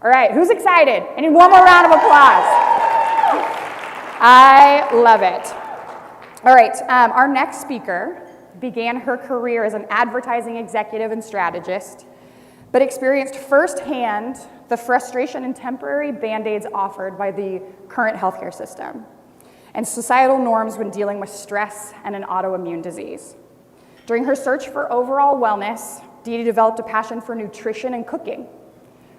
All right, who's excited? I need one more round of applause. I love it. All right, our next speaker began her career as an advertising executive and strategist, but experienced firsthand the frustration and temporary band-aids offered by the current healthcare system and societal norms when dealing with stress and an autoimmune disease. During her search for overall wellness, DeeDee developed a passion for nutrition and cooking.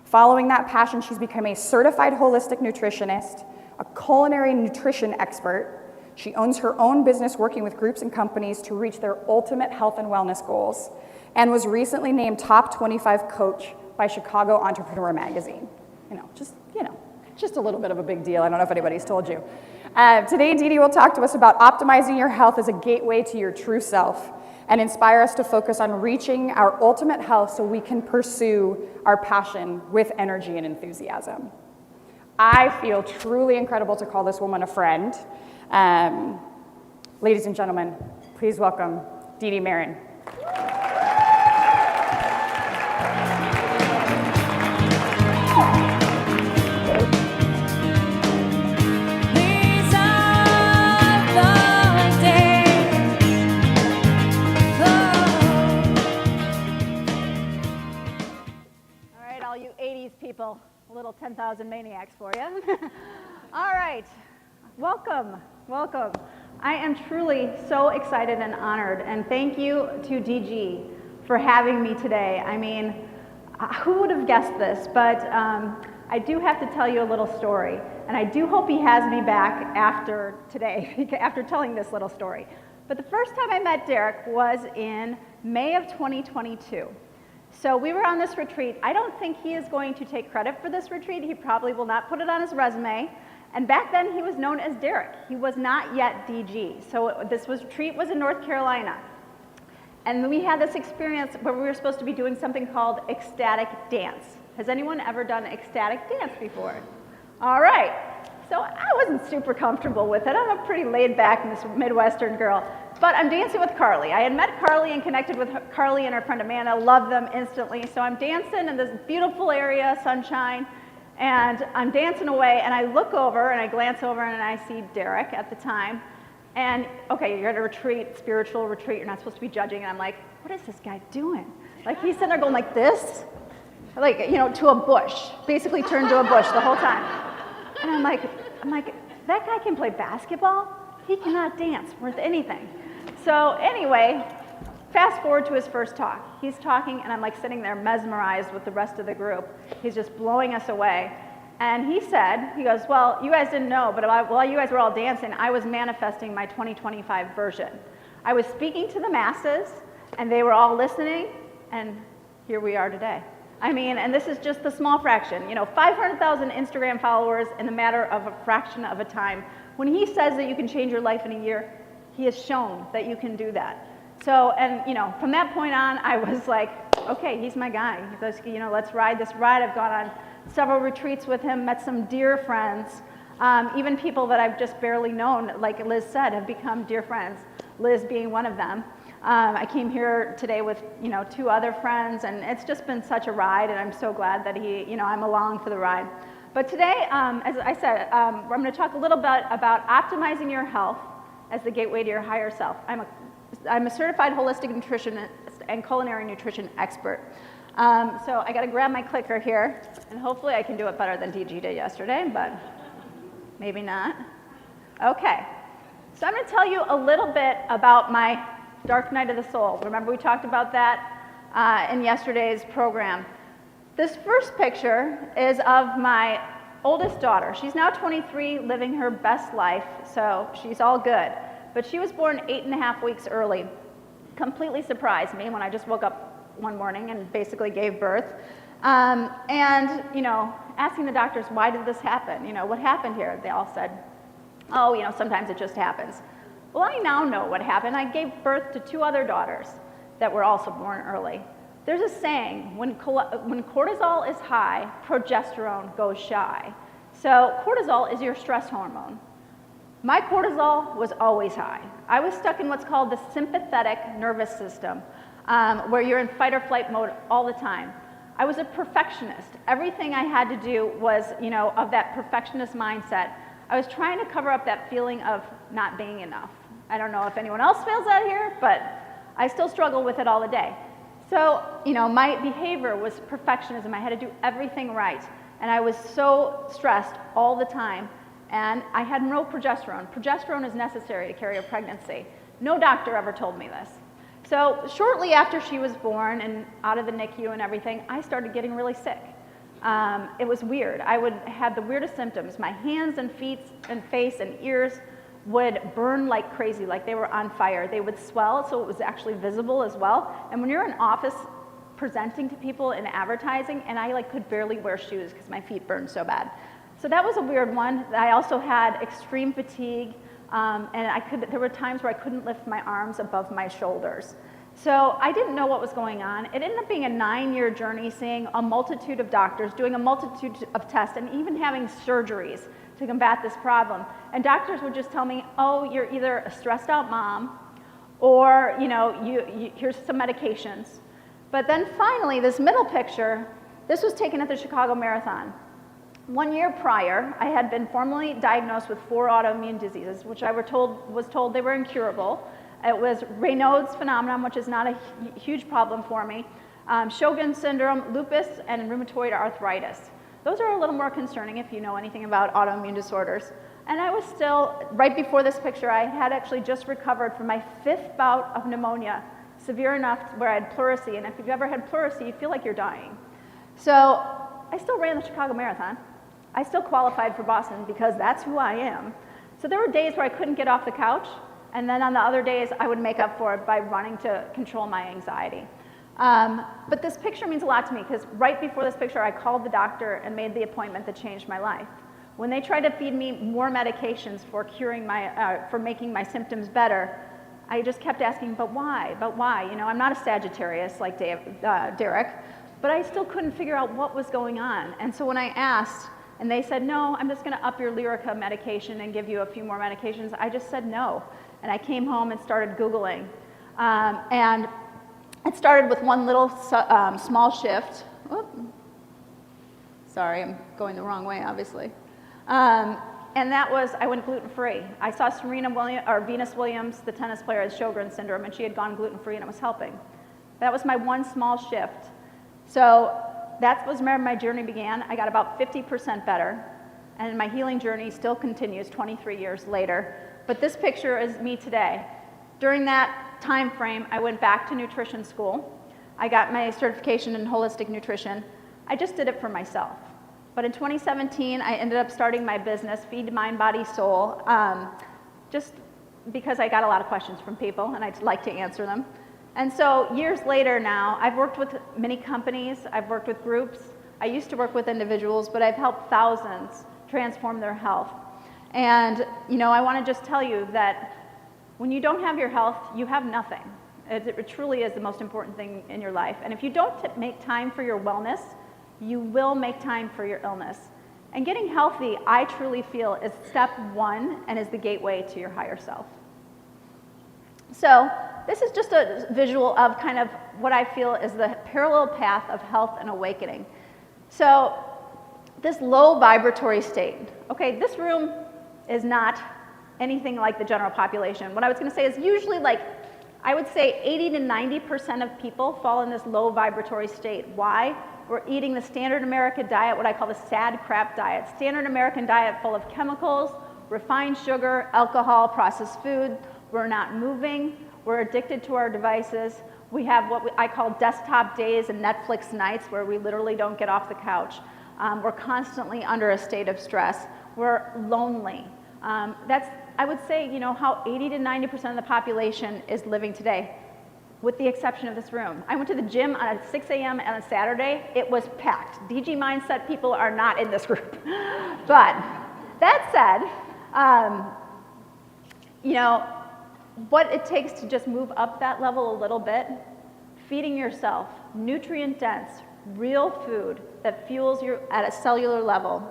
Following that passion, she's become a certified holistic nutritionist, a culinary nutrition expert. She owns her own business working with groups and companies to reach their ultimate health and wellness goals, and was recently named Top 25 Coach by Chicago Entrepreneur Magazine. Just a little bit of a big deal. I don't know if anybody's told you. Today, DeeDee will talk to us about optimizing your health as a gateway to your true self and inspire us to focus on reaching our ultimate health so we can pursue our passion with energy and enthusiasm. I feel truly incredible to call this woman a friend. Ladies and gentlemen, please welcome DeeDee Mehren. People, a little 10,000 maniacs for you. All right, welcome. I am truly so excited and honored, and thank you to DG for having me today. I mean, who would have guessed this, but I do have to tell you a little story, and I do hope he has me back after today, after telling this little story. But the first time I met Derek was in May of 2022. So we were on this retreat. I don't think he is going to take credit for this retreat. He probably will not put it on his resume. And back then he was known as Derek. He was not yet DG. So this retreat was in North Carolina. And we had this experience where we were supposed to be doing something called ecstatic dance. Has anyone ever done ecstatic dance before? All right. So I wasn't super comfortable with it. I'm a pretty laid back Midwestern girl. But I'm dancing with Carly. I had met Carly and connected with Carly and her friend Amanda. Loved them instantly. So I'm dancing in this beautiful area, sunshine, and I'm dancing away. And I look over and I glance over and I see Derek at the time. And okay, you're at a retreat, spiritual retreat. You're not supposed to be judging. And I'm like, what is this guy doing? Like he's sitting there going like this, like to a bush. Basically turned to a bush the whole time. And I'm like, that guy can play basketball. He cannot dance worth anything. So anyway, fast forward to his first talk. He's talking, and I'm like sitting there mesmerized with the rest of the group. He's just blowing us away. And he goes, well, you guys didn't know, but while you guys were all dancing, I was manifesting my 2025 version. I was speaking to the masses, and they were all listening, and here we are today. I mean, and this is just the small fraction. 500,000 Instagram followers in the matter of a fraction of a time. When he says that you can change your life in a year, he has shown that you can do that. So, and from that point on, I was like, okay, he's my guy. Let's ride this ride. I've gone on several retreats with him, met some dear friends, even people that I've just barely known, like Liz said, have become dear friends, Liz being one of them. I came here today with, 2 other friends, and it's just been such a ride, and I'm so glad that I'm along for the ride. But today, as I said, I'm going to talk a little bit about optimizing your health as the gateway to your higher self. I'm a certified holistic nutritionist and culinary nutrition expert. So I got to grab my clicker here, and hopefully I can do it better than DG did yesterday, but maybe not. Okay, so I'm going to tell you a little bit about my dark night of the soul. Remember we talked about that in yesterday's program. This first picture is of my oldest daughter. She's now 23, living her best life, so she's all good. But she was born 8.5 weeks early. Completely surprised me when I just woke up one morning and basically gave birth. Asking the doctors, why did this happen? What happened here? They all said, oh, sometimes it just happens. Well, I now know what happened. I gave birth to 2 other daughters that were also born early. There's a saying, when cortisol is high, progesterone goes shy. So cortisol is your stress hormone. My cortisol was always high. I was stuck in what's called the sympathetic nervous system, where you're in fight or flight mode all the time. I was a perfectionist. Everything I had to do was, of that perfectionist mindset. I was trying to cover up that feeling of not being enough. I don't know if anyone else feels that here, but I still struggle with it all the day. So, my behavior was perfectionism. I had to do everything right. And I was so stressed all the time. And I had no progesterone. Progesterone is necessary to carry a pregnancy. No doctor ever told me this. So shortly after she was born and out of the NICU and everything, I started getting really sick. It was weird. I would have the weirdest symptoms. My hands and feet and face and ears would burn like crazy, like they were on fire. They would swell, so it was actually visible as well. And when you're in office presenting to people in advertising, and I could barely wear shoes because my feet burned so bad. So that was a weird one. I also had extreme fatigue, and there were times where I couldn't lift my arms above my shoulders. So I didn't know what was going on. It ended up being a 9-year journey, seeing a multitude of doctors, doing a multitude of tests, and even having surgeries to combat this problem. And doctors would just tell me, oh, you're either a stressed out mom, or here's some medications. But then finally, this middle picture, this was taken at the Chicago Marathon. 1 year prior, I had been formally diagnosed with 4 autoimmune diseases, which I was told they were incurable. It was Raynaud's phenomenon, which is not a huge problem for me, Sjogren's syndrome, lupus, and rheumatoid arthritis. Those are a little more concerning if you know anything about autoimmune disorders. And I was still, right before this picture, I had actually just recovered from my 5th bout of pneumonia, severe enough where I had pleurisy. And if you've ever had pleurisy, you feel like you're dying. So I still ran the Chicago Marathon. I still qualified for Boston because that's who I am. So there were days where I couldn't get off the couch, and then on the other days I would make up for it by running to control my anxiety. But this picture means a lot to me because right before this picture I called the doctor and made the appointment that changed my life. When they tried to feed me more medications for for making my symptoms better, I just kept asking, but why? But why? I'm not a Sagittarius like Derek, but I still couldn't figure out what was going on. And so when I asked, and they said, no, I'm just going to up your Lyrica medication and give you a few more medications, I just said no. And I came home and started Googling. And it started with one little small shift. Oop. Sorry, I'm going the wrong way, obviously. And that was, I went gluten-free. I saw Venus Williams, the tennis player, had Sjogren's syndrome, and she had gone gluten-free, and it was helping. That was my one small shift. So that was where my journey began. I got about 50% better, and my healing journey still continues 23 years later. But this picture is me today. During that time frame, I went back to nutrition school. I got my certification in holistic nutrition. I just did it for myself. But in 2017, I ended up starting my business, Feed Mind, Body, Soul, just because I got a lot of questions from people, and I'd like to answer them. And so years later now, I've worked with many companies, I've worked with groups. I used to work with individuals, but I've helped thousands transform their health. And I want to just tell you that when you don't have your health, you have nothing. It truly is the most important thing in your life. And if you don't make time for your wellness, you will make time for your illness. And getting healthy, I truly feel, is step 1 and is the gateway to your higher self. So this is just a visual of kind of what I feel is the parallel path of health and awakening. So this low vibratory state. Okay, this room is not anything like the general population. What I was going to say is usually I would say 80 to 90% of people fall in this low vibratory state. Why? We're eating the standard American diet, what I call the sad crap diet. Standard American diet full of chemicals, refined sugar, alcohol, processed food. We're not moving. We're addicted to our devices. We have what I call desktop days and Netflix nights where we literally don't get off the couch. We're constantly under a state of stress. We're lonely. That's, I would say, how 80 to 90% of the population is living today, with the exception of this room. I went to the gym at 6 a.m. on a Saturday. It was packed. DG Mindset people are not in this group. But that said, what it takes to just move up that level a little bit, feeding yourself nutrient-dense, real food that fuels you at a cellular level,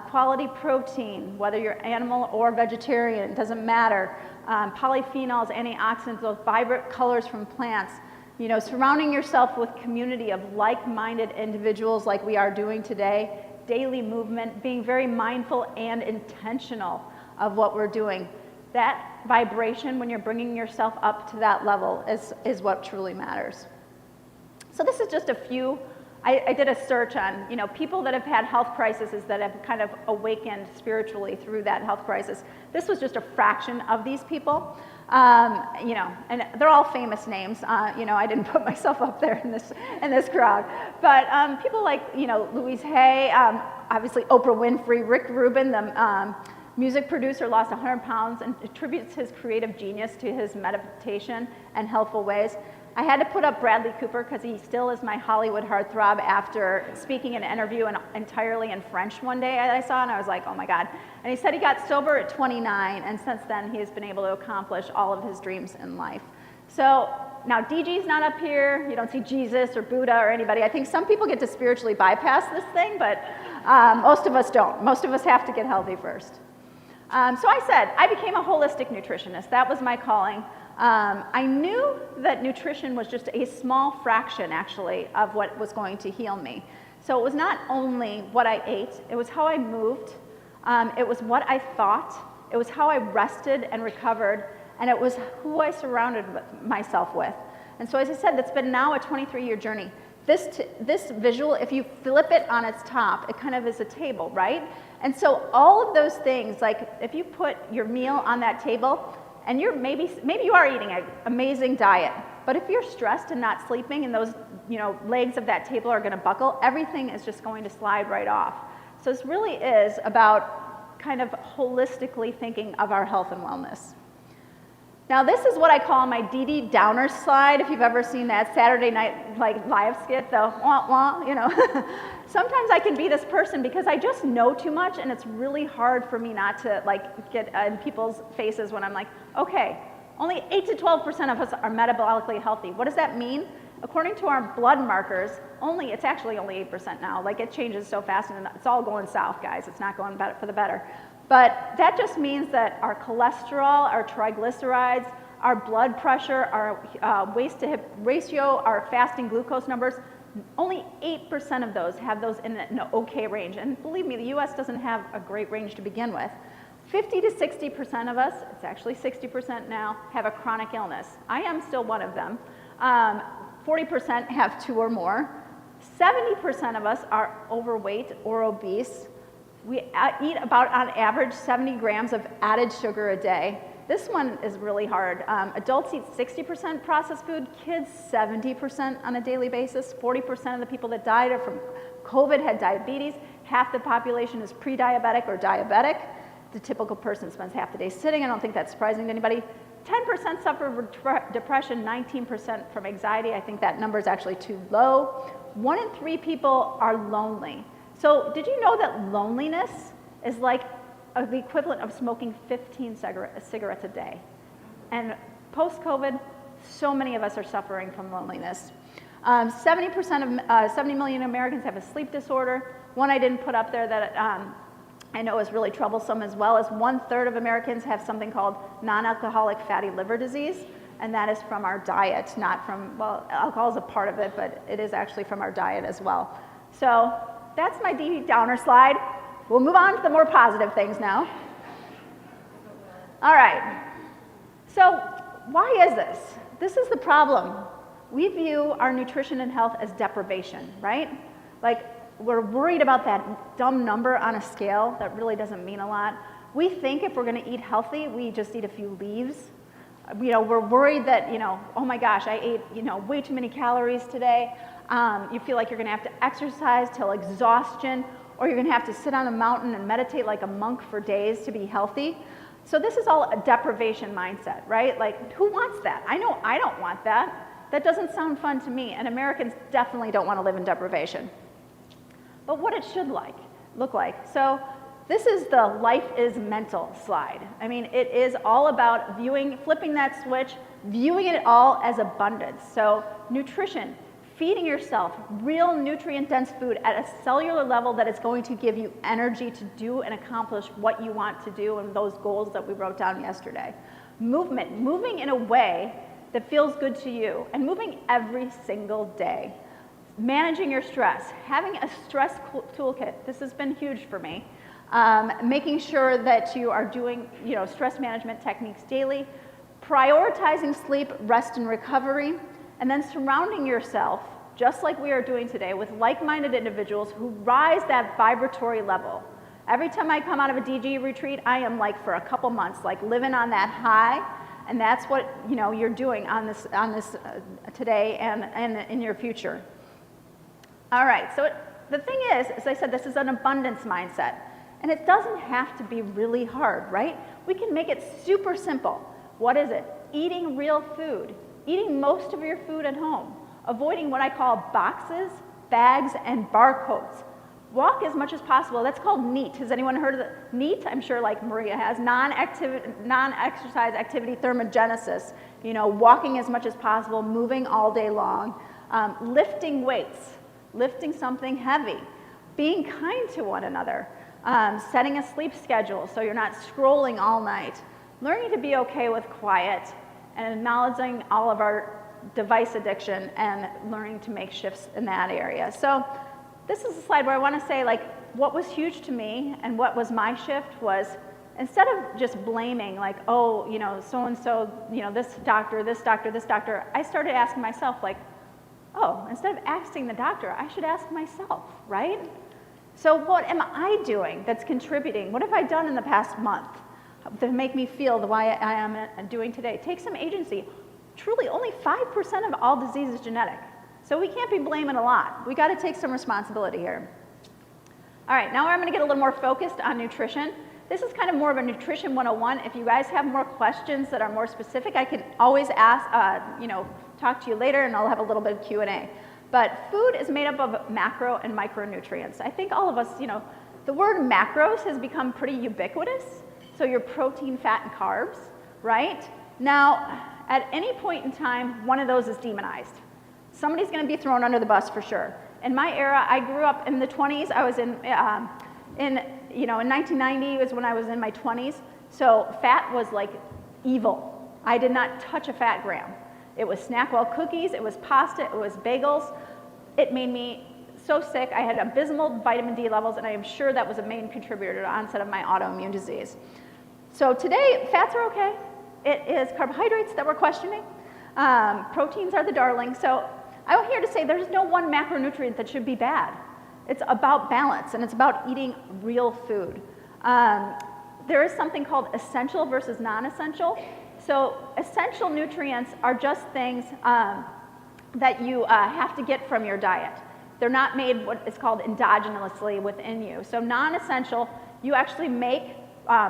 quality protein, whether you're animal or vegetarian, it doesn't matter, polyphenols, antioxidants, those vibrant colors from plants, You know, surrounding yourself with community of like-minded individuals like we are doing today, daily movement, being very mindful and intentional of what we're doing. That vibration, when you're bringing yourself up to that level, is what truly matters. So this is just a few. I did a search on, you know, people that have had health crises that have kind of awakened spiritually through that health crisis. This was just a fraction of these people, you know, and they're all famous names. You know, I didn't put myself up there in this crowd, but people like, you know, Louise Hay, obviously Oprah Winfrey, Rick Rubin, the music producer, lost 100 pounds and attributes his creative genius to his meditation and healthful ways. I had to put up Bradley Cooper because he still is my Hollywood heartthrob after speaking in an interview entirely in French one day I saw, and I was like, oh my God. And he said he got sober at 29, and since then he has been able to accomplish all of his dreams in life. So now DG's not up here. You don't see Jesus or Buddha or anybody. I think some people get to spiritually bypass this thing, but most of us don't. Most of us have to get healthy first. So I said, I became a holistic nutritionist. That was my calling. I knew that nutrition was just a small fraction, actually, of what was going to heal me. So it was not only what I ate, it was how I moved, it was what I thought, it was how I rested and recovered, and it was who I surrounded myself with. And so as I said, it's been now a 23-year journey. This visual, if you flip it on its top, it kind of is a table, right? And so all of those things, like if you put your meal on that table, and you're maybe you are eating an amazing diet, but if you're stressed and not sleeping and those, you know, legs of that table are gonna buckle, everything is just going to slide right off. So this really is about kind of holistically thinking of our health and wellness. Now this is what I call my DeeDee Downer slide. If you've ever seen that Saturday night like live skit, the wah wah, you know. Sometimes I can be this person because I just know too much, and it's really hard for me not to like get in people's faces when I'm like, okay, only 8 to 12% of us are metabolically healthy. What does that mean? According to our blood markers, it's actually only 8% now. Like it changes so fast, and it's all going south, guys. It's not going better for the better. But that just means that our cholesterol, our triglycerides, our blood pressure, our waist to hip ratio, our fasting glucose numbers, only 8% of those have those in an okay range. And believe me, the US doesn't have a great range to begin with. 50 to 60% of us, it's actually 60% now, have a chronic illness. I am still one of them. 40% have 2 or more. 70% of us are overweight or obese. We eat about, on average, 70 grams of added sugar a day. This one is really hard. Adults eat 60% processed food, kids 70% on a daily basis. 40% of the people that died are from COVID had diabetes. Half the population is pre-diabetic or diabetic. The typical person spends half the day sitting. I don't think that's surprising to anybody. 10% suffer from depression, 19% from anxiety. I think that number is actually too low. 1 in 3 people are lonely. So did you know that loneliness is like the equivalent of smoking 15 cigarettes a day? And post-COVID, so many of us are suffering from loneliness. 70 million Americans have a sleep disorder. One I didn't put up there that I know is really troublesome as well is 1/3 of Americans have something called non-alcoholic fatty liver disease, and that is from our diet, not from, well, alcohol is a part of it, but it is actually from our diet as well. So that's my DeeDee Downer slide. We'll move on to the more positive things now. All right, so why is this? This is the problem. We view our nutrition and health as deprivation, right? Like, we're worried about that dumb number on a scale that really doesn't mean a lot. We think if we're gonna eat healthy, we just eat a few leaves. You know, we're worried that, you know, oh my gosh, I ate, you know, way too many calories today. You feel like you're gonna have to exercise till exhaustion, or you're gonna have to sit on a mountain and meditate like a monk for days to be healthy. So this is all a deprivation mindset, right? Like, who wants that? I know I don't want that. That doesn't sound fun to me, and Americans definitely don't wanna live in deprivation. But what it should look like. So this is the life is mental slide. I mean, it is all about flipping that switch, viewing it all as abundance. So nutrition, feeding yourself real nutrient-dense food at a cellular level that is going to give you energy to do and accomplish what you want to do and those goals that we wrote down yesterday. Movement, moving in a way that feels good to you, and moving every single day. Managing your stress, having a stress toolkit. This has been huge for me. Making sure that you are doing, stress management techniques daily, prioritizing sleep, rest, and recovery, and then surrounding yourself, just like we are doing today, with like-minded individuals who rise that vibratory level. Every time I come out of a DG retreat, I am like for a couple months, like living on that high, and that's what you're doing on this today and in your future. All right, so the thing is, as I said, this is an abundance mindset, and it doesn't have to be really hard, right? We can make it super simple. What is it? Eating real food, eating most of your food at home, avoiding what I call boxes, bags, and barcodes. Walk as much as possible. That's called NEAT. Has anyone heard of the NEAT? I'm sure like Maria has. Non-exercise activity thermogenesis. Walking as much as possible, moving all day long, lifting weights, lifting something heavy, being kind to one another, setting a sleep schedule so you're not scrolling all night, learning to be okay with quiet, and acknowledging all of our device addiction and learning to make shifts in that area. So this is a slide where I want to say, like, what was huge to me and what was my shift was, instead of just blaming, like, oh, so-and-so, this doctor, I started asking myself, like, oh, instead of asking the doctor, I should ask myself, right? So what am I doing that's contributing? What have I done in the past month to make me feel the way I am doing today? Take some agency. Truly, only 5% of all disease is genetic. So we can't be blaming a lot. We got to take some responsibility here. All right, now I'm going to get a little more focused on nutrition. This is kind of more of a nutrition 101. If you guys have more questions that are more specific, I can always ask, talk to you later, and I'll have a little bit of Q&A. But food is made up of macro and micronutrients. I think all of us, the word macros has become pretty ubiquitous. So your protein, fat, and carbs, right? Now, at any point in time, one of those is demonized. Somebody's going to be thrown under the bus for sure. In my era, I grew up in the 20s. I was in 1990 was when I was in my 20s. So fat was like evil. I did not touch a fat gram. It was Snackwell cookies, it was pasta, it was bagels. It made me so sick. I had abysmal vitamin D levels, and I am sure that was a main contributor to the onset of my autoimmune disease. So today, fats are okay. It is carbohydrates that we're questioning. Proteins are the darling. So I'm here to say there's no one macronutrient that should be bad. It's about balance, and it's about eating real food. There is something called essential versus non-essential. So essential nutrients are just things that you have to get from your diet. They're not made what is called endogenously within you. So non-essential, you actually make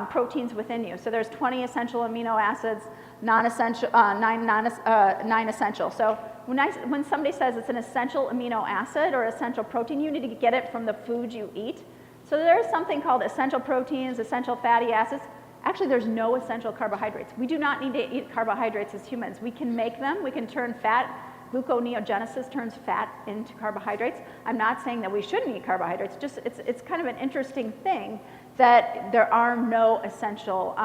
proteins within you. So there's 20 essential amino acids, non-essential, 9 essential. So when somebody says it's an essential amino acid or essential protein, you need to get it from the food you eat. So there's something called essential proteins, essential fatty acids. Actually, there's no essential carbohydrates. We do not need to eat carbohydrates as humans. We can make them. We can turn fat. Gluconeogenesis turns fat into carbohydrates. I'm not saying that we shouldn't eat carbohydrates. Just it's kind of an interesting thing that there are no essential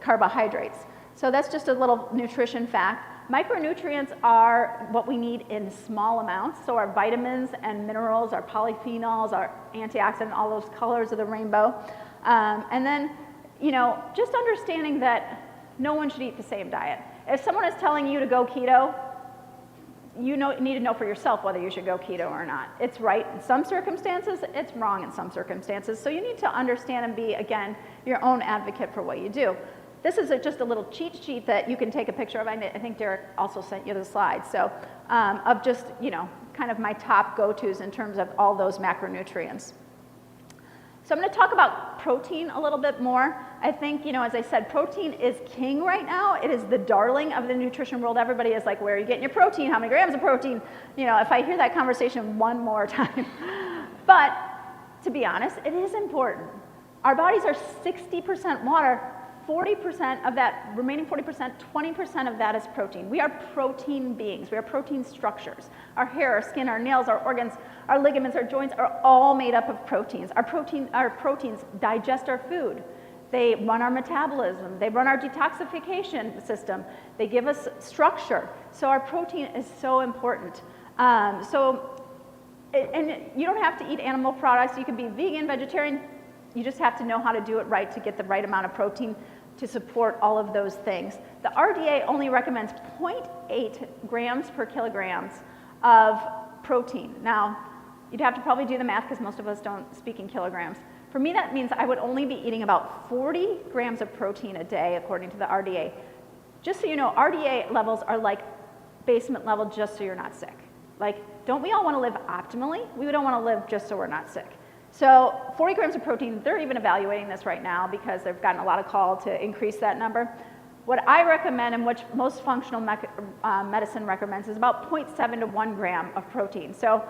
carbohydrates. So that's just a little nutrition fact. Micronutrients are what we need in small amounts. So our vitamins and minerals, our polyphenols, our antioxidant, all those colors of the rainbow. And then, just understanding that no one should eat the same diet. If someone is telling you to go keto, you need to know for yourself whether you should go keto or not. It's right in some circumstances, it's wrong in some circumstances. So you need to understand and be, again, your own advocate for what you do. This is just a little cheat sheet that you can take a picture of. I think Derek also sent you the slides. So of just, kind of my top go-tos in terms of all those macronutrients. So I'm going to talk about protein a little bit more. I think, as I said, protein is king right now. It is the darling of the nutrition world. Everybody is like, where are you getting your protein? How many grams of protein? If I hear that conversation one more time. But to be honest, it is important. Our bodies are 60% water. 40% of that, remaining 40%, 20% of that is protein. We are protein beings. We are protein structures. Our hair, our skin, our nails, our organs, our ligaments, our joints are all made up of proteins. Our proteins digest our food. They run our metabolism. They run our detoxification system. They give us structure. So our protein is so important. And you don't have to eat animal products. You can be vegan, vegetarian. You just have to know how to do it right to get the right amount of protein to support all of those things. The RDA only recommends 0.8 grams per kilograms of protein. Now, you'd have to probably do the math because most of us don't speak in kilograms. For me, that means I would only be eating about 40 grams of protein a day, according to the RDA. Just so you know, RDA levels are like basement level just so you're not sick. Like, don't we all want to live optimally? We don't want to live just so we're not sick. So 40 grams of protein, they're even evaluating this right now because they've gotten a lot of call to increase that number. What I recommend, and which most functional medicine recommends, is about 0.7 to 1 gram of protein. So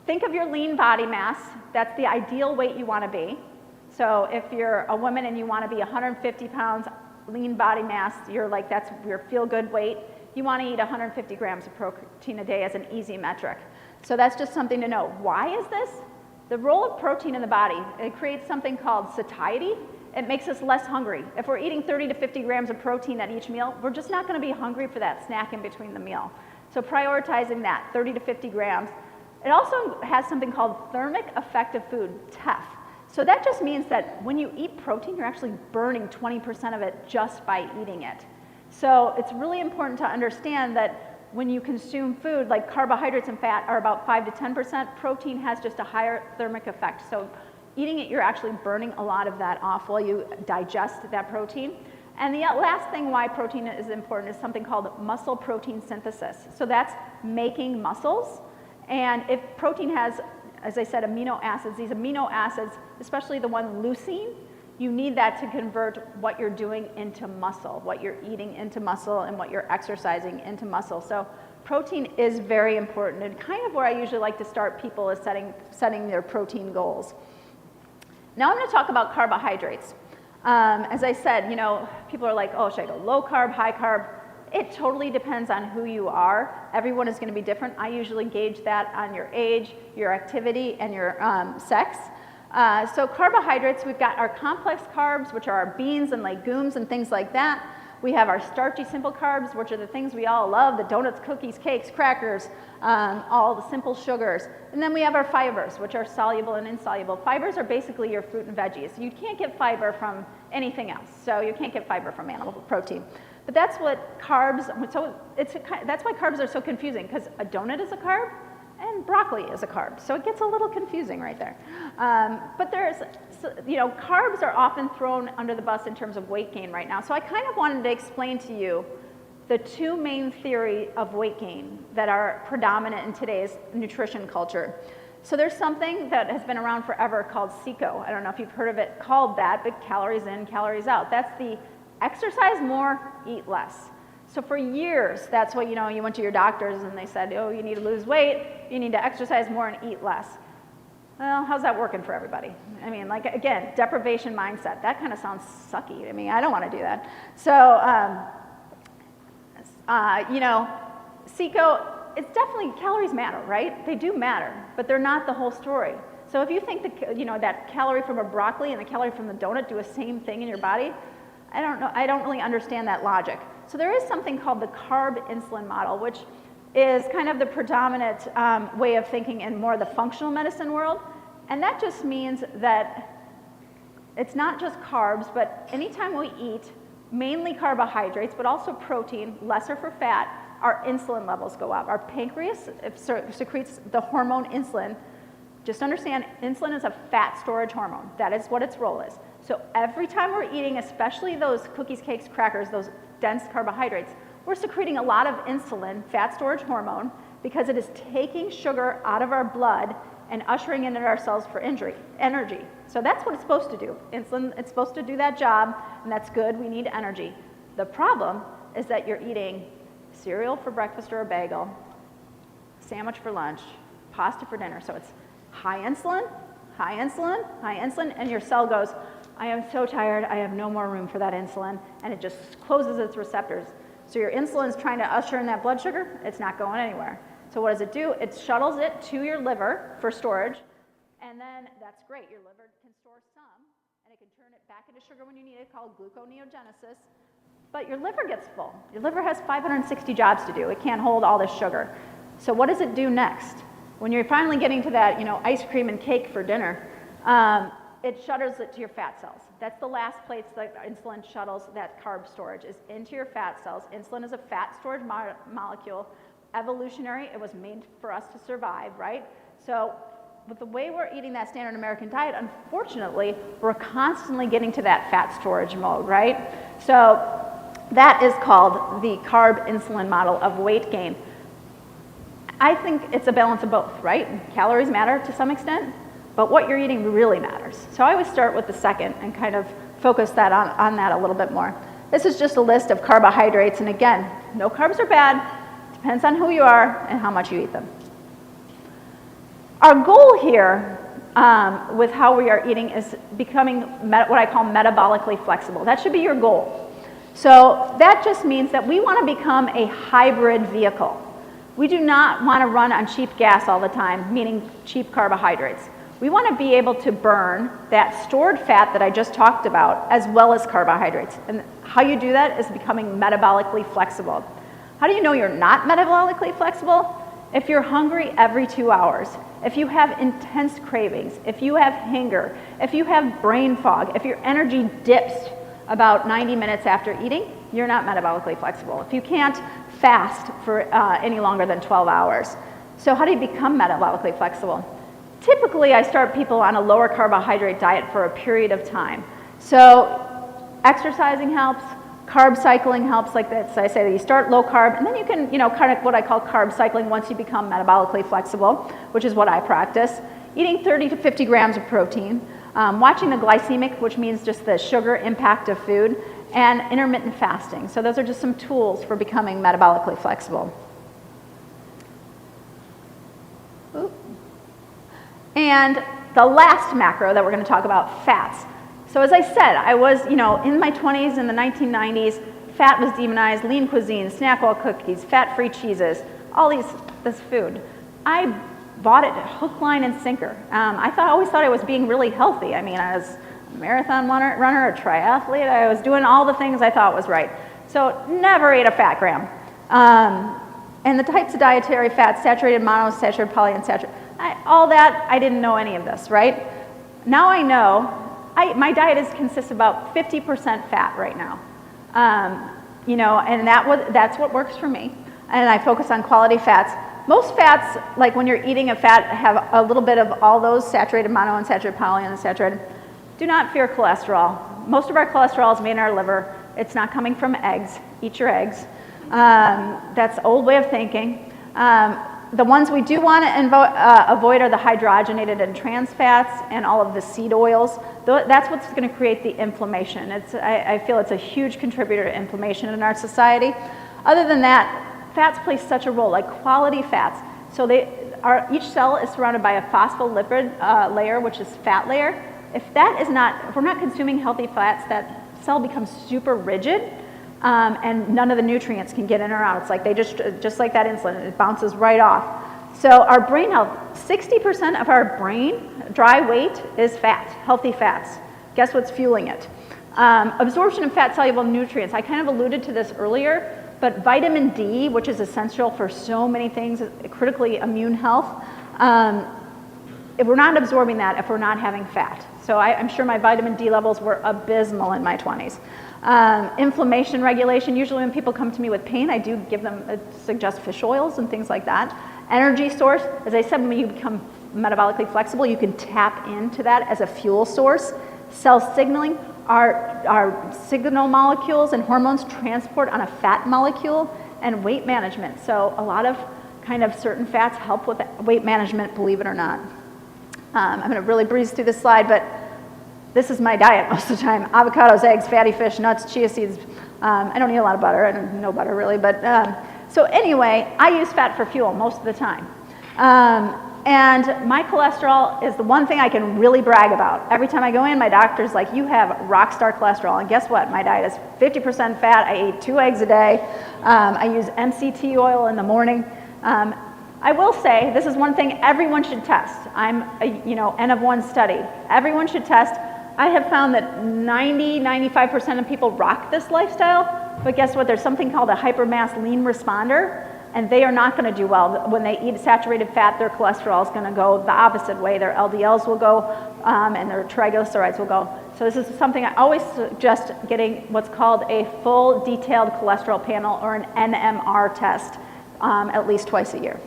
think of your lean body mass. That's the ideal weight you want to be. So if you're a woman and you want to be 150 pounds lean body mass, you're like, that's your feel-good weight. You want to eat 150 grams of protein a day as an easy metric. So that's just something to know. Why is this? The role of protein in the body, it creates something called satiety. It makes us less hungry. If we're eating 30 to 50 grams of protein at each meal, we're just not going to be hungry for that snack in between the meal. So prioritizing that, 30 to 50 grams. It also has something called thermic effective food, TEF. So that just means that when you eat protein, you're actually burning 20% of it just by eating it. So it's really important to understand that when you consume food, like carbohydrates and fat are about 5 to 10%, protein has just a higher thermic effect. So eating it, you're actually burning a lot of that off while you digest that protein. And the last thing why protein is important is something called muscle protein synthesis. So that's making muscles. And if protein has, as I said, amino acids, these amino acids, especially the one leucine, you need that to convert what you're doing into muscle, what you're eating into muscle, and what you're exercising into muscle. So protein is very important, and kind of where I usually like to start people is setting their protein goals. Now I'm going to talk about carbohydrates. As I said, you know, people are like, oh, should I go low carb, high carb? It totally depends on who you are. Everyone is going to be different. I usually gauge that on your age, your activity, and your sex. So carbohydrates, we've got our complex carbs, which are our beans and legumes and things like that. We have our starchy simple carbs, which are the things we all love, the donuts, cookies, cakes, crackers, all the simple sugars. And then we have our fibers, which are soluble and insoluble. Fibers are basically your fruit and veggies. You can't get fiber from anything else. So you can't get fiber from animal protein. But that's what carbs, so that's why carbs are so confusing, because a donut is a carb, and broccoli is a carb. So it gets a little confusing right there. But there's, you know, carbs are often thrown under the bus in terms of weight gain right now. So I kind of wanted to explain to you the two main theories of weight gain that are predominant in today's nutrition culture. So there's something that has been around forever called CICO. I don't know if you've heard of it called that, but calories in, calories out. That's the exercise more, eat less. So for years, that's what, you know, you went to your doctors and they said, oh, you need to lose weight, you need to exercise more and eat less. Well, how's that working for everybody? I mean, like, again, deprivation mindset, that kind of sounds sucky. I mean, I don't want to do that. So, you know, CICO, it's definitely, calories matter, right? They do matter, but they're not the whole story. So if you think that, you know, that calorie from a broccoli and the calorie from the donut do the same thing in your body, I don't know, I don't really understand that logic. So there is something called the carb insulin model, which is kind of the predominant way of thinking in more the functional medicine world. And that just means that it's not just carbs, but anytime we eat mainly carbohydrates, but also protein, lesser for fat, our insulin levels go up. Our pancreas secretes the hormone insulin. Just understand, insulin is a fat storage hormone. That is what its role is. So every time we're eating, especially those cookies, cakes, crackers, those dense carbohydrates, we're secreting a lot of insulin, fat storage hormone, because it is taking sugar out of our blood and ushering it into our cells for energy. So that's what it's supposed to do. Insulin, it's supposed to do that job, and that's good. We need energy. The problem is that you're eating cereal for breakfast or a bagel, sandwich for lunch, pasta for dinner. So it's high insulin, high insulin, high insulin, and your cell goes, I am so tired, I have no more room for that insulin, and it just closes its receptors. So your insulin's trying to usher in that blood sugar, it's not going anywhere. So what does it do? It shuttles it to your liver for storage, and then that's great. Your liver can store some, and it can turn it back into sugar when you need it, called gluconeogenesis. But your liver gets full. Your liver has 560 jobs to do. It can't hold all this sugar. So what does it do next? When you're finally getting to that, ice cream and cake for dinner, it shuttles it to your fat cells. That's the last place that insulin shuttles that carb storage, is into your fat cells. Insulin is a fat storage molecule. Evolutionary, it was made for us to survive, right? So with the way we're eating that standard American diet, unfortunately, we're constantly getting to that fat storage mode, right? So that is called the carb insulin model of weight gain. I think it's a balance of both, right? Calories matter to some extent, but what you're eating really matters. So I always start with the second and kind of focus that on that a little bit more. This is just a list of carbohydrates, and again, no carbs are bad. Depends on who you are and how much you eat them. Our goal here with how we are eating is becoming what I call metabolically flexible. That should be your goal. So that just means that we want to become a hybrid vehicle. We do not want to run on cheap gas all the time, meaning cheap carbohydrates. We want to be able to burn that stored fat that I just talked about, as well as carbohydrates. And how you do that is becoming metabolically flexible. How do you know you're not metabolically flexible? If you're hungry every 2 hours, if you have intense cravings, if you have hunger, if you have brain fog, if your energy dips about 90 minutes after eating, you're not metabolically flexible. If you can't fast for any longer than 12 hours. So how do you become metabolically flexible? Typically, I start people on a lower carbohydrate diet for a period of time. So exercising helps, carb cycling helps, like that. So I say that you start low carb, and then you can, kind of what I call carb cycling once you become metabolically flexible, which is what I practice. Eating 30 to 50 grams of protein, watching the glycemic, which means just the sugar impact of food, and intermittent fasting. So those are just some tools for becoming metabolically flexible. Ooh. And the last macro that we're going to talk about, fats. So as I said, I was, in my 20s, in the 1990s, fat was demonized, lean cuisine, Snackwell cookies, fat-free cheeses, all this food. I bought it hook, line, and sinker. I always thought I was being really healthy. I mean, I was a marathon runner, a triathlete. I was doing all the things I thought was right. So never ate a fat gram. And the types of dietary fats, saturated, monounsaturated, polyunsaturated, all that, I didn't know any of this, right? Now I know. My diet consists of about 50% fat right now. And that's what works for me. And I focus on quality fats. Most fats, like when you're eating a fat, have a little bit of all those, saturated, monounsaturated, polyunsaturated. Do not fear cholesterol. Most of our cholesterol is made in our liver. It's not coming from eggs. Eat your eggs. That's the old way of thinking. The ones we do want to avoid are the hydrogenated and trans fats and all of the seed oils. That's what's going to create the inflammation. I feel it's a huge contributor to inflammation in our society. Other than that, fats play such a role, like quality fats. So each cell is surrounded by a phospholipid layer, which is fat layer. If we're not consuming healthy fats, that cell becomes super rigid. And none of the nutrients can get in or out. It's like they just like that insulin, it bounces right off. So our brain health, 60% of our brain dry weight is fat, healthy fats. Guess what's fueling it? Absorption of fat-soluble nutrients. I kind of alluded to this earlier, but vitamin D, which is essential for so many things, critically immune health, if we're not absorbing that if we're not having fat. So I'm sure my vitamin D levels were abysmal in my 20s. Inflammation regulation. Usually when people come to me with pain, I do give them, suggest fish oils and things like that. Energy source. As I said, when you become metabolically flexible, you can tap into that as a fuel source. Cell signaling. Our signal molecules and hormones transport on a fat molecule, and weight management. So a lot of kind of certain fats help with weight management, believe it or not. I'm going to really breeze through this slide, but this is my diet most of the time. Avocados, eggs, fatty fish, nuts, chia seeds. I don't eat a lot of butter. I don't know butter really, but so anyway, I use fat for fuel most of the time. And my cholesterol is the one thing I can really brag about. Every time I go in, my doctor's like, you have rock star cholesterol. And guess what? My diet is 50% fat. I eat 2 eggs a day. I use MCT oil in the morning. I will say, this is one thing everyone should test. I'm a N of 1 study. Everyone should test I have found that 95% of people rock this lifestyle, but guess what? There's something called a hypermass lean responder, and they are not going to do well. When they eat saturated fat, their cholesterol is going to go the opposite way. Their LDLs will go, and their triglycerides will go. So this is something I always suggest getting what's called a full detailed cholesterol panel, or an NMR test, at least twice a year.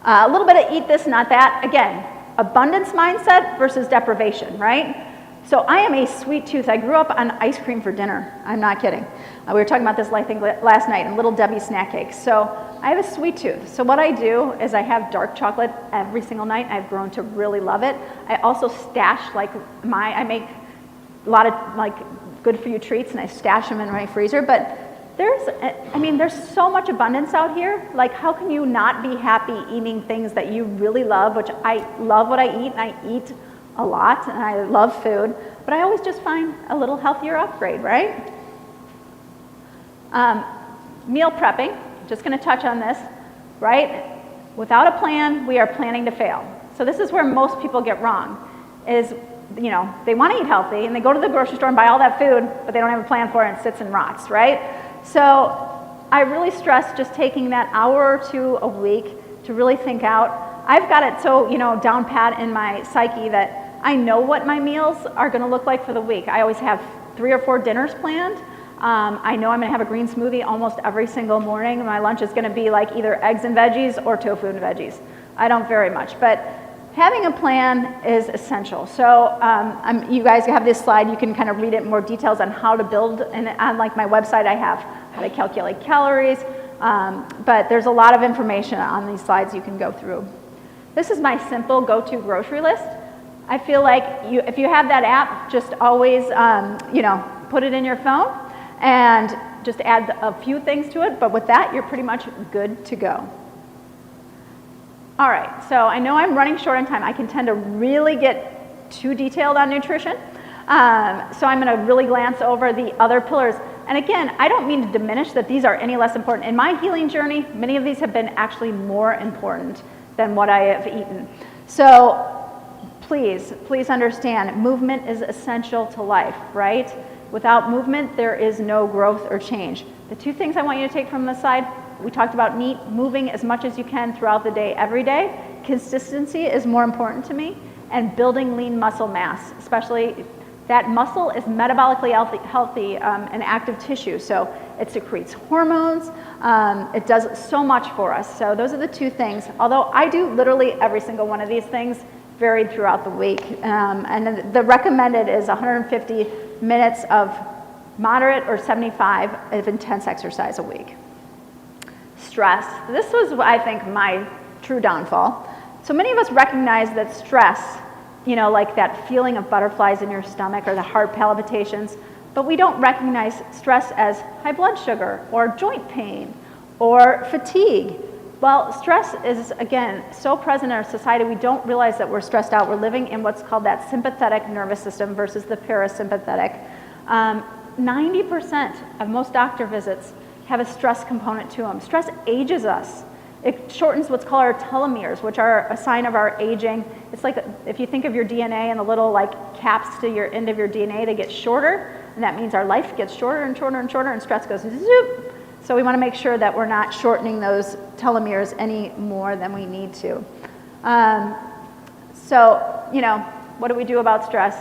A little bit of eat this, not that. Again, abundance mindset versus deprivation, right? So I am a sweet tooth. I grew up on ice cream for dinner. I'm not kidding. We were talking about this, I think, last night, and Little Debbie snack cakes. So I have a sweet tooth. So what I do is I have dark chocolate every single night. I've grown to really love it. I also stash, I make a lot of good for you treats, and I stash them in my freezer. But there's so much abundance out here. Like, how can you not be happy eating things that you really love? Which I love what I eat, and I eat a lot, and I love food, but I always just find a little healthier upgrade, right? Meal prepping, just going to touch on this, right? Without a plan, we are planning to fail. So this is where most people get wrong, is, they want to eat healthy, and they go to the grocery store and buy all that food, but they don't have a plan for it, and it sits and rots, right? So I really stress just taking that hour or two a week to really think out. I've got it so, down pat in my psyche that I know what my meals are going to look like for the week. I always have 3 or 4 dinners planned. I know I'm going to have a green smoothie almost every single morning. My lunch is going to be like either eggs and veggies or tofu and veggies. I don't vary much, but having a plan is essential. So you guys have this slide. You can kind of read it in more details on how to build. And on my website, I have how to calculate calories. But there's a lot of information on these slides you can go through. This is my simple go-to grocery list. I feel like if you have that app, just always, put it in your phone and just add a few things to it. But with that, you're pretty much good to go. All right, so I know I'm running short on time. I can tend to really get too detailed on nutrition. So I'm going to really glance over the other pillars. And again, I don't mean to diminish that these are any less important. In my healing journey, many of these have been actually more important than what I have eaten. So please understand, movement is essential to life, right? Without movement, there is no growth or change. The 2 things I want you to take from this slide, we talked about moving as much as you can throughout the day, every day. Consistency is more important to me, and building lean muscle mass, especially that muscle is metabolically healthy and active tissue, so it secretes hormones. It does so much for us. So those are the 2 things. Although I do literally every single one of these things varied throughout the week. And then the recommended is 150 minutes of moderate or 75 of intense exercise a week. Stress. This was, I think, my true downfall. So many of us recognize that stress, like that feeling of butterflies in your stomach or the heart palpitations, but we don't recognize stress as high blood sugar or joint pain or fatigue. Well, stress is, again, so present in our society, we don't realize that we're stressed out. We're living in what's called that sympathetic nervous system versus the parasympathetic. 90% of most doctor visits have a stress component to them. Stress ages us. It shortens what's called our telomeres, which are a sign of our aging. It's like if you think of your DNA and the little caps to your end of your DNA, they get shorter, and that means our life gets shorter and shorter and shorter, and stress goes zoop. So we want to make sure that we're not shortening those telomeres any more than we need to. What do we do about stress?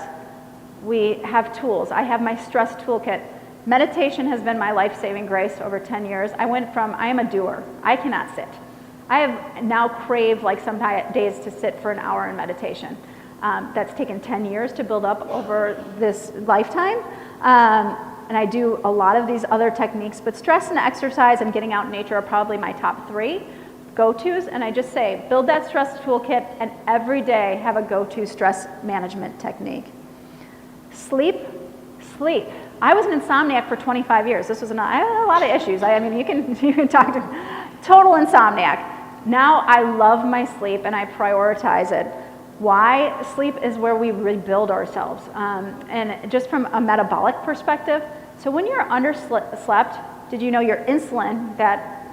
We have tools. I have my stress toolkit. Meditation has been my life-saving grace over 10 years. I am a doer. I cannot sit. I have now craved some days to sit for an hour in meditation. That's taken 10 years to build up over this lifetime. And I do a lot of these other techniques, but stress and exercise and getting out in nature are probably my top 3 go-tos. And I just say, build that stress toolkit and every day have a go-to stress management technique. Sleep. I was an insomniac for 25 years. I had a lot of issues. You can talk to total insomniac. Now I love my sleep and I prioritize it. Why? Sleep is where we rebuild ourselves. And just from a metabolic perspective, so when you're underslept, did you know your insulin, that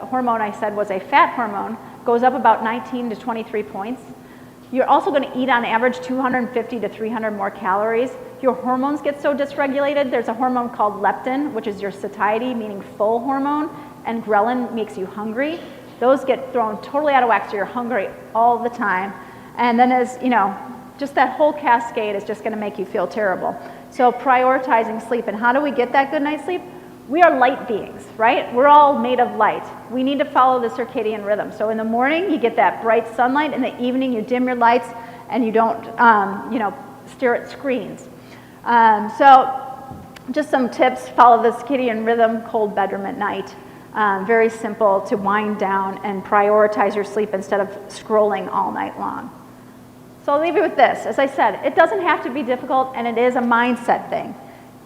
hormone I said was a fat hormone, goes up about 19 to 23 points. You're also going to eat on average 250 to 300 more calories. Your hormones get so dysregulated. There's a hormone called leptin, which is your satiety, meaning full hormone, and ghrelin makes you hungry. Those get thrown totally out of whack, so you're hungry all the time. And then as, you know, just that whole cascade is just going to make you feel terrible. So prioritizing sleep. And how do we get that good night's sleep? We are light beings, right? We're all made of light. We need to follow the circadian rhythm. So in the morning, you get that bright sunlight. In the evening, you dim your lights and you don't, you know, stare at screens. So just some tips. Follow the circadian rhythm, cold bedroom at night. Very simple to wind down and prioritize your sleep instead of scrolling all night long. So I'll leave you with this. As I said, it doesn't have to be difficult, and it is a mindset thing.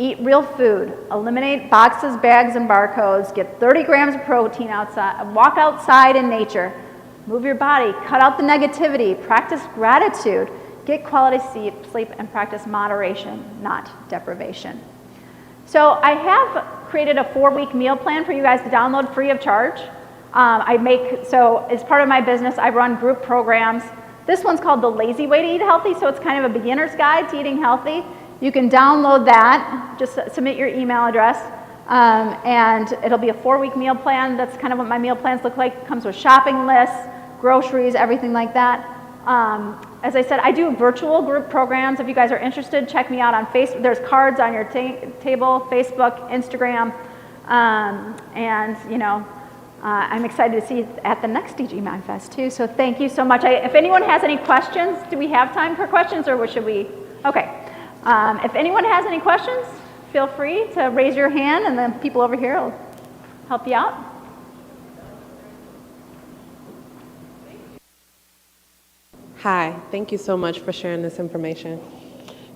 Eat real food, eliminate boxes, bags, and barcodes, get 30 grams of protein outside, walk outside in nature, move your body, cut out the negativity, practice gratitude, get quality sleep, and practice moderation, not deprivation. So I have created a 4-week meal plan for you guys to download free of charge. So as part of my business, I run group programs. This one's called The Lazy Way to Eat Healthy, so it's kind of a beginner's guide to eating healthy. You can download that, just submit your email address, and it'll be a 4-week meal plan. That's kind of what my meal plans look like. It comes with shopping lists, groceries, everything like that. As I said, I do virtual group programs. If you guys are interested, check me out on Facebook. There's cards on your table, Facebook, Instagram, and you know, I'm excited to see you at the next DeeDee Mindfest too. So thank you so much. If anyone has any questions, do we have time for questions, or should we? Okay. If anyone has any questions, feel free to raise your hand, and then people over here will help you out. Hi, thank you so much for sharing this information.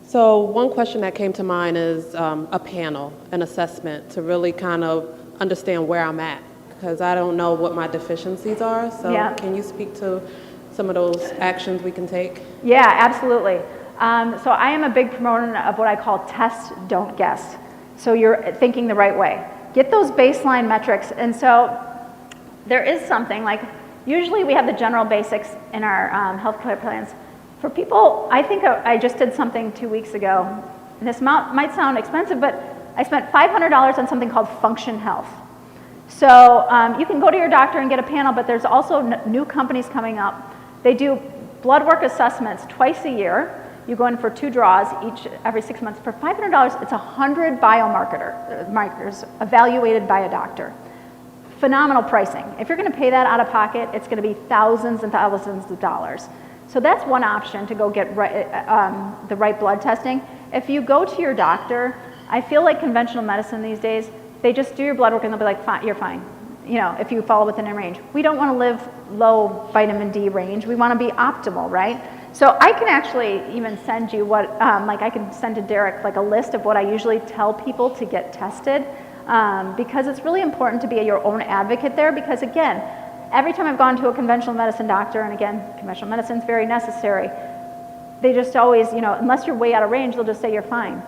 So one question that came to mind is a panel, an assessment to really kind of understand where I'm at, because I don't know what my deficiencies are. So Yeah. Can you speak to some of those actions we can take? Yeah, absolutely. So I am a big proponent of what I call test, don't guess. So you're thinking the right way. Get those baseline metrics. And so there is something like, usually we have the general basics in our healthcare plans. For people, I think I just did something 2 weeks ago. And this might sound expensive, but I spent $500 on something called Function Health. So you can go to your doctor and get a panel, but there's also new companies coming up. They do blood work assessments twice a year. You go in for 2 draws every 6 months. For $500, it's 100 biomarkers evaluated by a doctor. Phenomenal pricing. If you're going to pay that out of pocket, it's going to be thousands and thousands of dollars. So that's one option to go get the right blood testing. If you go to your doctor, I feel like conventional medicine these days, they just do your blood work and they'll be like, fine, you're fine. You know, if you fall within a range. We don't want to live low vitamin D range. We want to be optimal, right? So I can actually even send you what, like I can send to Derek like a list of what I usually tell people to get tested, because it's really important to be your own advocate there, because again, every time I've gone to a conventional medicine doctor, and again, conventional medicine is very necessary, they just always, you know, unless you're way out of range, they'll just say you're fine.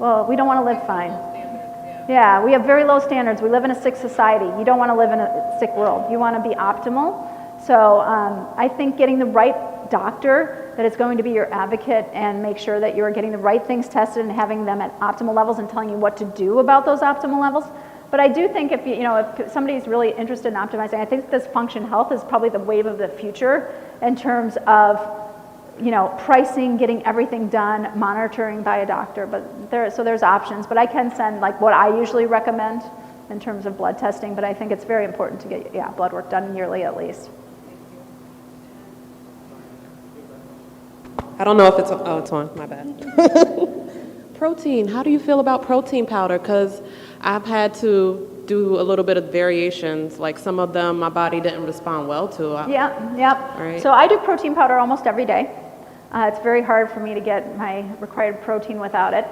Well, we don't want to live fine. Yeah, we have very low standards. We live in a sick society. You don't want to live in a sick world. You want to be optimal. So I think getting the right doctor that is going to be your advocate and make sure that you're getting the right things tested and having them at optimal levels and telling you what to do about those optimal levels. But I do think if somebody's really interested in optimizing, I think this Function Health is probably the wave of the future in terms of, you know, pricing, getting everything done, monitoring by a doctor. But there's options. But I can send like what I usually recommend in terms of blood testing. But I think it's very important to get blood work done yearly at least. I don't know if it's on, my bad. Protein, how do you feel about protein powder? Because I've had to do a little bit of variations, like some of them my body didn't respond well to. Yep. Right. So I do protein powder almost every day. It's very hard for me to get my required protein without it.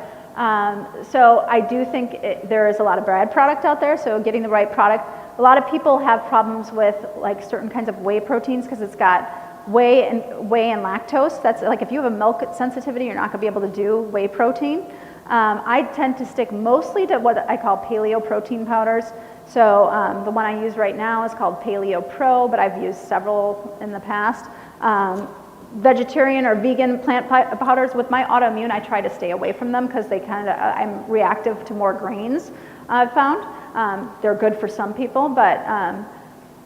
So I do think there is a lot of bad product out there, so getting the right product. A lot of people have problems with like certain kinds of whey proteins because it's got whey and lactose. That's like if you have a milk sensitivity, you're not going to be able to do whey protein. I tend to stick mostly to what I call paleo protein powders. So the one I use right now is called Paleo Pro, but I've used several in the past. vegetarian or vegan plant powders. With my autoimmune, I try to stay away from them because they I'm reactive to more grains, I've found. They're good for some people, but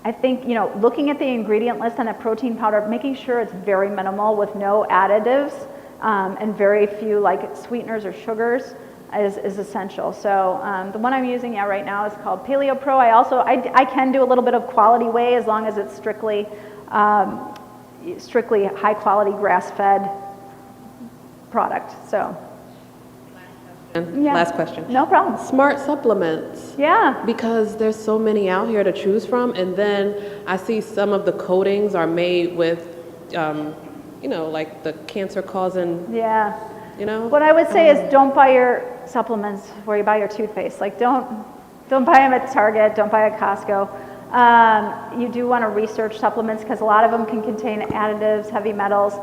I think, looking at the ingredient list on a protein powder, making sure it's very minimal with no additives and very few like sweeteners or sugars is essential. So the one I'm using right now is called Paleo Pro. I can do a little bit of quality whey as long as it's strictly high quality grass-fed product. So last question. No problem. Smart supplements. Yeah. Because there's so many out here to choose from, and then I see some of the coatings are made with, like the cancer-causing. Yeah. What I would say is don't buy your supplements where you buy your toothpaste. Like don't buy them at Target. Don't buy at Costco. You do want to research supplements because a lot of them can contain additives, heavy metals.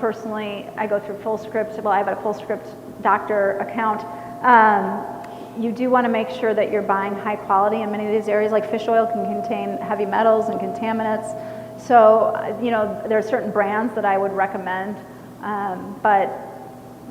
Personally, I go through Fullscript. Well, I have a Fullscript doctor account. You do want to make sure that you're buying high quality in many of these areas. Like fish oil can contain heavy metals and contaminants. So, there are certain brands that I would recommend. But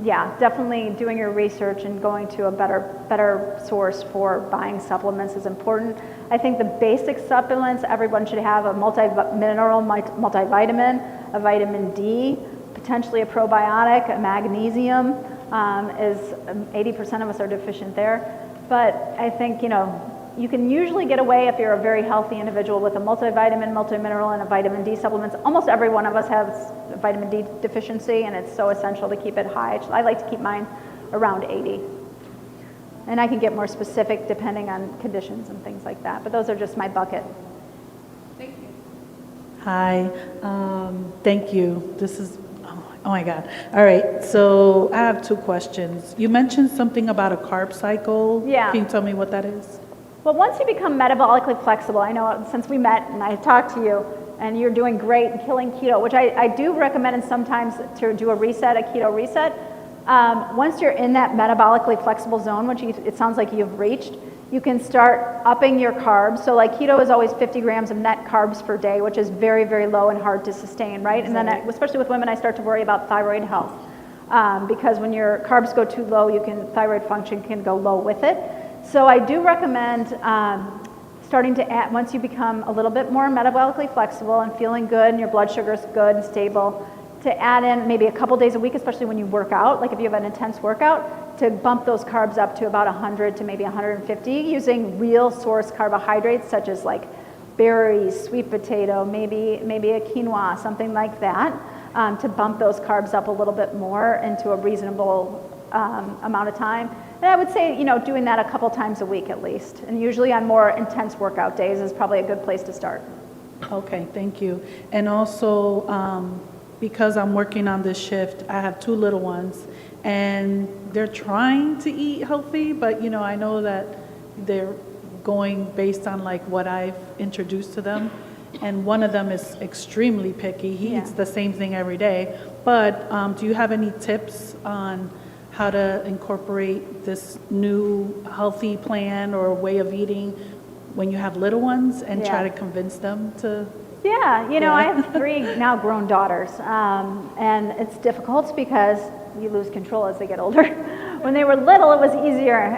yeah, definitely doing your research and going to a better source for buying supplements is important. I think the basic supplements, everyone should have a multi-mineral, multivitamin, a vitamin D, potentially a probiotic, a magnesium, is 80% of us are deficient there. But I think, you can usually get away if you're a very healthy individual with a multivitamin, multimineral, and a vitamin D supplements. Almost every one of us has a vitamin D deficiency, and it's so essential to keep it high. I like to keep mine around 80. And I can get more specific depending on conditions and things like that. But those are just my bucket. Thank you. Hi, thank you. This is, oh my God. All right, so I have two questions. You mentioned something about a carb cycle. Yeah. Can you tell me what that is? Well, once you become metabolically flexible, I know since we met and I talked to you, and you're doing great and killing keto, which I do recommend and sometimes to do a keto reset. Once you're in that metabolically flexible zone, which it sounds like you've reached, you can start upping your carbs. So like keto is always 50 grams of net carbs per day, which is very, very low and hard to sustain, right? And then especially with women, I start to worry about thyroid health because when your carbs go too low, thyroid function can go low with it. So I do recommend starting to add, once you become a little bit more metabolically flexible and feeling good and your blood sugar is good and stable, to add in maybe a couple days a week, especially when you work out, like if you have an intense workout, to bump those carbs up to about 100 to maybe 150 using real source carbohydrates such as like berries, sweet potato, maybe a quinoa, something like that, to bump those carbs up a little bit more into a reasonable amount of time. And I would say, doing that a couple times a week at least. And usually on more intense workout days is probably a good place to start. Okay, thank you. And also, because I'm working on this shift, I have two little ones, and they're trying to eat healthy, but I know that they're going based on like what I've introduced to them. And one of them is extremely picky. He eats the same thing every day. But do you have any tips on how to incorporate this new healthy plan or way of eating when you have little ones and try to convince them to? Yeah, I have 3 now grown daughters, and it's difficult because you lose control as they get older. When they were little, it was easier.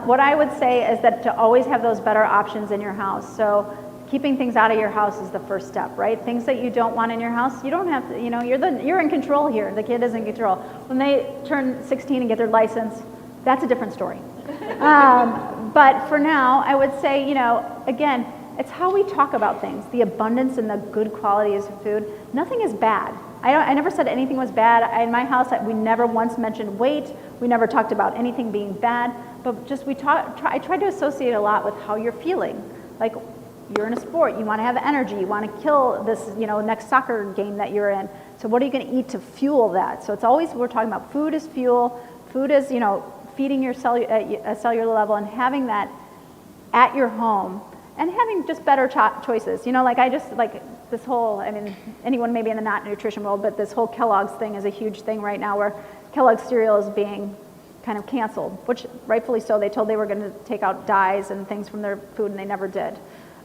What I would say is that to always have those better options in your house. So keeping things out of your house is the first step, right? Things that you don't want in your house, you don't have to, you're in control here. The kid is in control. When they turn 16 and get their license, that's a different story. But for now, I would say, again, it's how we talk about things, the abundance and the good qualities of food. Nothing is bad. I never said anything was bad. In my house, we never once mentioned weight. We never talked about anything being bad. But just I tried to associate a lot with how you're feeling. Like you're in a sport, you want to have energy, you want to kill this, next soccer game that you're in. So what are you going to eat to fuel that? So it's always, we're talking about food is fuel. Food is, feeding your at a cellular level and having that at your home. And having just better choices. This whole, anyone maybe in the not nutrition world, but this whole Kellogg's thing is a huge thing right now where Kellogg's cereal is being kind of canceled, which rightfully so. They told they were going to take out dyes and things from their food and they never did.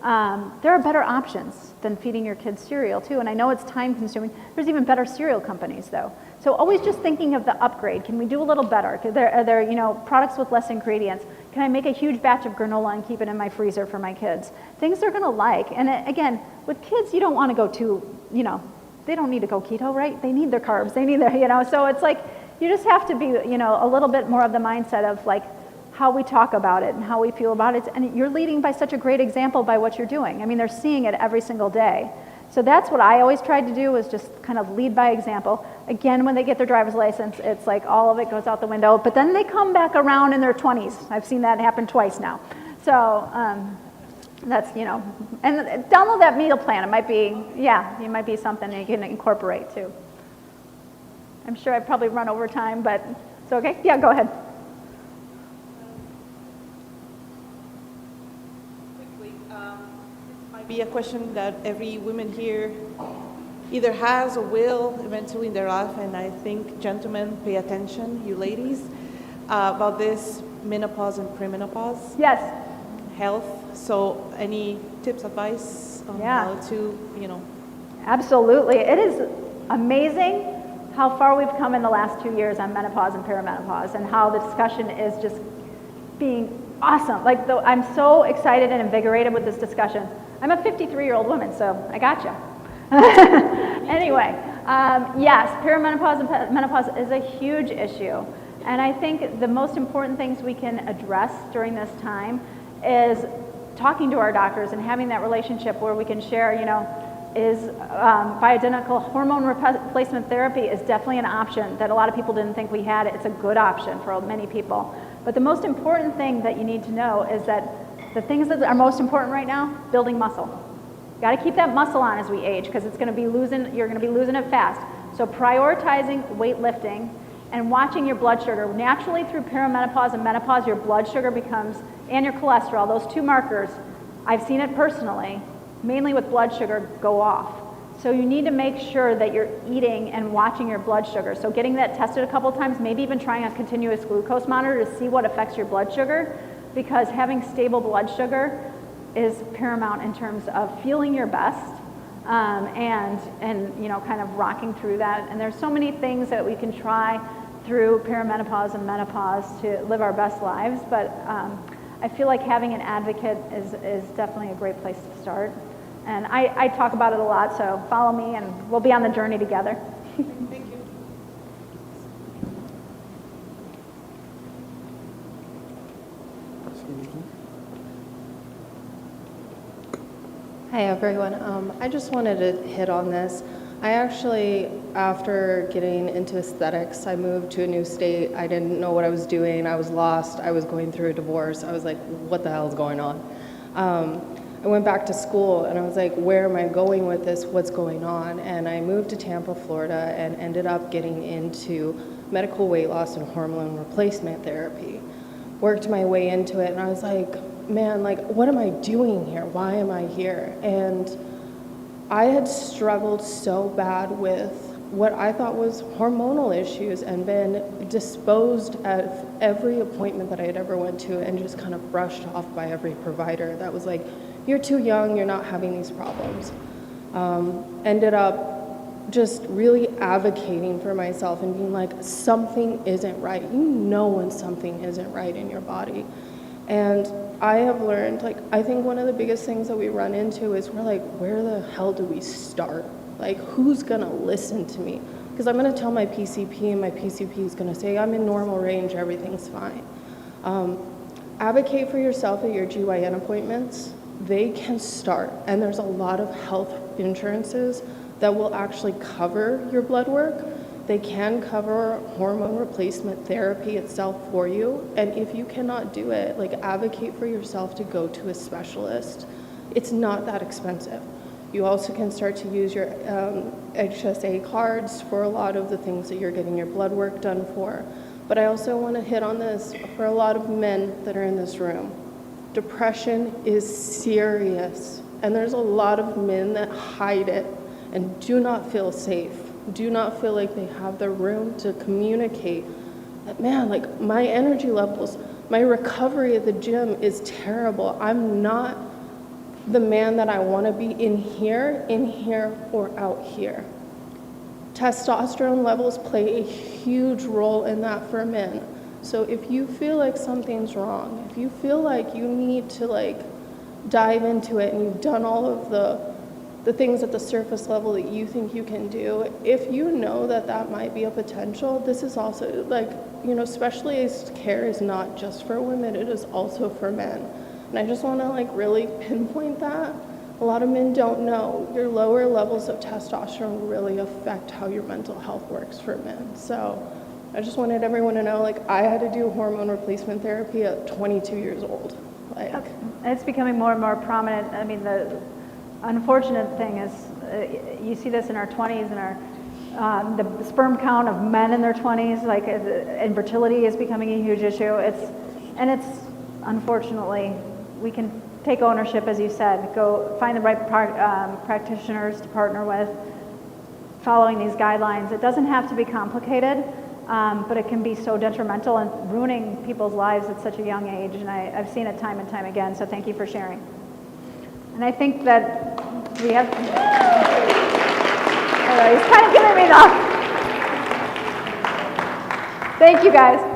there are better options than feeding your kids cereal too. And I know it's time consuming. There's even better cereal companies though. So always just thinking of the upgrade. Can we do a little better? Are there products with less ingredients? Can I make a huge batch of granola and keep it in my freezer for my kids? Things they're gonna like. And again, with kids, you don't wanna go too, they don't need to go keto, right? They need their carbs, they need their, so it's like, you just have to be, a little bit more of the mindset of like how we talk about it and how we feel about it. And you're leading by such a great example by what you're doing. I mean, they're seeing it every single day. So that's what I always tried to do, is just kind of lead by example. Again, when they get their driver's license, it's like all of it goes out the window, but then they come back around in their 20s. I've seen that happen twice now. So that's, and download that meal plan. It might be, it might be something that you can incorporate too. I'm sure I've probably run over time, but it's okay. Yeah, go ahead. Be a question that every woman here either has or will eventually in their life, and I think gentlemen pay attention, you ladies, about this menopause and premenopause. Yes. Health. So any tips, advice on how to, Absolutely. It is amazing how far we've come in the last 2 years on menopause and perimenopause, and how the discussion is just being awesome. Like, I'm so excited and invigorated with this discussion. I'm a 53-year-old woman, so I gotcha. Anyway, yes, perimenopause and menopause is a huge issue. And I think the most important things we can address during this time is talking to our doctors and having that relationship where we can share, is bioidentical hormone replacement therapy is definitely an option that a lot of people didn't think we had. It's a good option for many people. But the most important thing that you need to know is that the things that are most important right now, building muscle. Got to keep that muscle on as we age, because you're going to be losing it fast. So prioritizing weightlifting and watching your blood sugar. Naturally, through perimenopause and menopause, your blood sugar becomes, and your cholesterol, those two markers, I've seen it personally, mainly with blood sugar, go off. So you need to make sure that you're eating and watching your blood sugar. So getting that tested a couple times, maybe even trying a continuous glucose monitor to see what affects your blood sugar, because having stable blood sugar is paramount in terms of feeling your best and kind of rocking through that. And there's so many things that we can try through perimenopause and menopause to live our best lives, but I feel like having an advocate is definitely a great place to start. And I talk about it a lot, so follow me and we'll be on the journey together. Thank you. Hi everyone. I just wanted to hit on this. I actually, after getting into aesthetics, I moved to a new state. I didn't know what I was doing. I was lost. I was going through a divorce. I was like, what the hell is going on? I went back to school and I was like, where am I going with this? What's going on? And I moved to Tampa, Florida, and ended up getting into medical weight loss and hormone replacement therapy. Worked my way into it, and I was like, man, like, what am I doing here? Why am I here? And I had struggled so bad with what I thought was hormonal issues and been disposed of every appointment that I had ever went to and just kind of brushed off by every provider that was like, you're too young, you're not having these problems. Ended up just really advocating for myself and being like, something isn't right. You know when something isn't right in your body. And I have learned, like, I think one of the biggest things that we run into is we're like, where the hell do we start? Like, who's gonna listen to me? Because I'm gonna tell my PCP and my PCP is gonna say, I'm in normal range, everything's fine. Advocate for yourself at your GYN appointments. They can start, and there's a lot of health insurances that will actually cover your blood work. They can cover hormone replacement therapy itself for you. And if you cannot do it, like, advocate for yourself to go to a specialist. It's not that expensive. You also can start to use your HSA cards for a lot of the things that you're getting your blood work done for. But I also want to hit on this for a lot of men that are in this room. Depression is serious. And there's a lot of men that hide it and do not feel safe. Do not feel like they have the room to communicate that, man, like, my energy levels, my recovery at the gym is terrible. I'm not the man that I want to be in here, or out here. Testosterone levels play a huge role in that for men. So if you feel like something's wrong, if you feel like you need to like dive into it and you've done all of the things at the surface level that you think you can do, if you know that that might be a potential, this is also like, you know, specialized care is not just for women, it is also for men. And I just want to like really pinpoint that. A lot of men don't know your lower levels of testosterone really affect how your mental health works for men. So I just wanted everyone to know, like, I had to do hormone replacement therapy at 22 years old. Like, It's becoming more and more prominent. I mean, the unfortunate thing is you see this in our 20s and the sperm count of men in their 20s, like infertility is becoming a huge issue. It's unfortunately, we can take ownership, as you said, go find the right practitioners to partner with, following these guidelines. It doesn't have to be complicated, but it can be so detrimental and ruining people's lives at such a young age, and I've seen it time and time again, so thank you for sharing. And I think that we have, he's kind of giving me the, thank you guys.